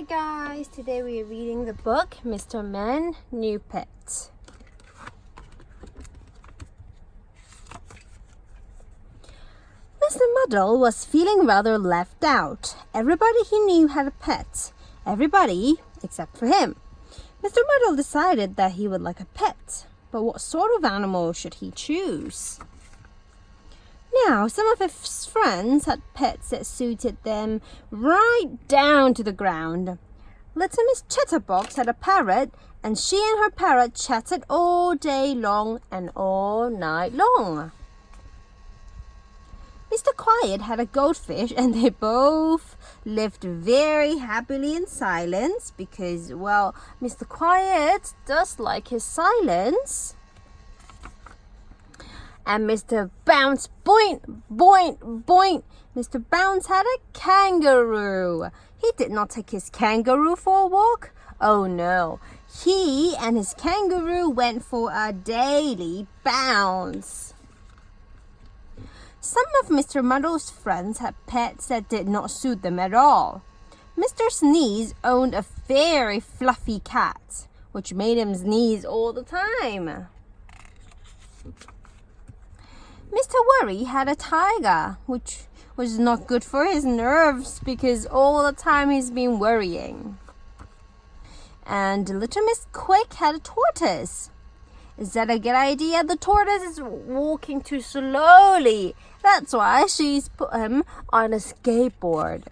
Hi guys, today we are reading the book Mr. Man New Pet. Mr. Muddle was feeling rather left out. Everybody he knew had a pet. Everybody except for him. Mr. Muddle decided that he would like a pet. But what sort of animal should he choose? Now, some of his friends had pets that suited them right down to the ground. Little Miss Chatterbox had a parrot, and she and her parrot chatted all day long and all night long. Mr. Quiet had a goldfish, and they both lived very happily in silence because, well, Mr. Quiet does like his silence. And Mr. Bounce, boink, boink, boink. Mr. Bounce had a kangaroo. He did not take his kangaroo for a walk. Oh no, he and his kangaroo went for a daily bounce. Some of Mr. Muddle's friends had pets that did not suit them at all. Mr. Sneeze owned a very fluffy cat, which made him sneeze all the time. Mr. Worry had a tiger, which was not good for his nerves because all the time he's been worrying. And Little Miss Quick had a tortoise. Is that a good idea? The tortoise is walking too slowly. That's why she's put him on a skateboard.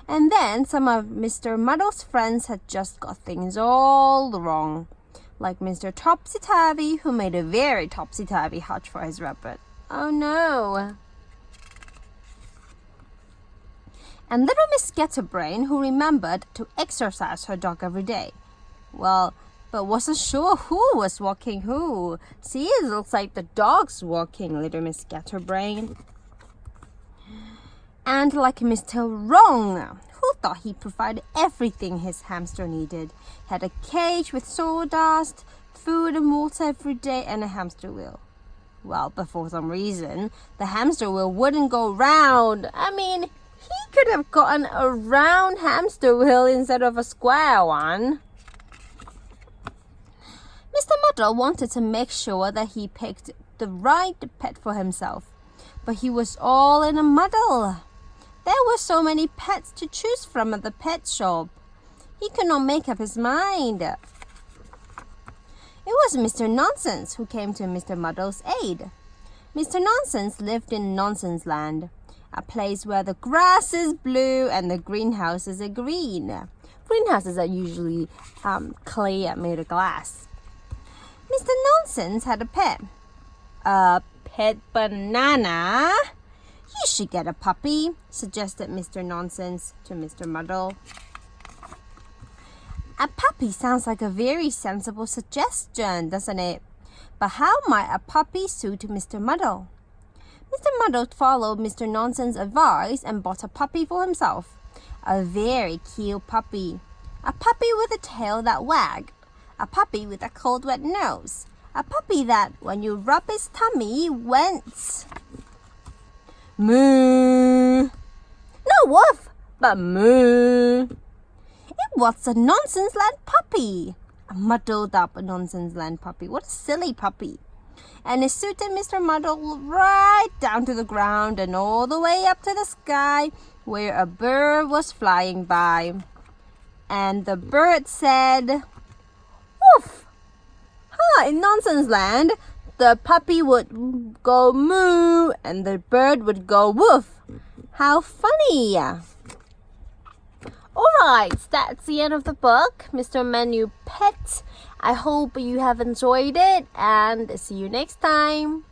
And then some of Mr. Muddle's friends had just got things all wrong. Like Mr. Topsy-Turvy, who made a very topsy-turvy hutch for his rabbit. Oh no! And little Miss Scatterbrain, who remembered to exercise her dog every day. Well, but wasn't sure who was walking who. See, it looks like the dog's walking, little Miss Scatterbrain. And like Mr. Wrong, who thought he provided everything his hamster needed. He had a cage with sawdust, food and water every day, and a hamster wheel. Well, but for some reason, the hamster wheel wouldn't go round. I mean, he could have gotten a round hamster wheel instead of a square one. Mr. Muddle wanted to make sure that he picked the right pet for himself, but he was all in a muddle. There were so many pets to choose from at the pet shop. He could not make up his mind. It was Mr. Nonsense who came to Mr. Muddle's aid. Mr. Nonsense lived in Nonsense Land, a place where the grass is blue and the greenhouses are green. Greenhouses are usually clay made of glass. Mr. Nonsense had a pet. A pet banana. You should get a puppy, suggested Mr. Nonsense to Mr. Muddle. A puppy sounds like a very sensible suggestion, doesn't it? But how might a puppy suit Mr. Muddle? Mr. Muddle followed Mr. Nonsense's advice and bought a puppy for himself. A very cute puppy. A puppy with a tail that wagged. A puppy with a cold wet nose. A puppy that, when you rub his tummy, went moo. No woof, but moo. It was a Nonsense Land puppy. A muddled up Nonsense Land puppy. What a silly puppy. And it suited Mr. Muddle right down to the ground and all the way up to the sky where a bird was flying by. And the bird said, woof. In Nonsense Land, the puppy would go moo and the bird would go woof. How funny! Alright, that's the end of the book, Mr. Man New Pet. I hope you have enjoyed it and see you next time.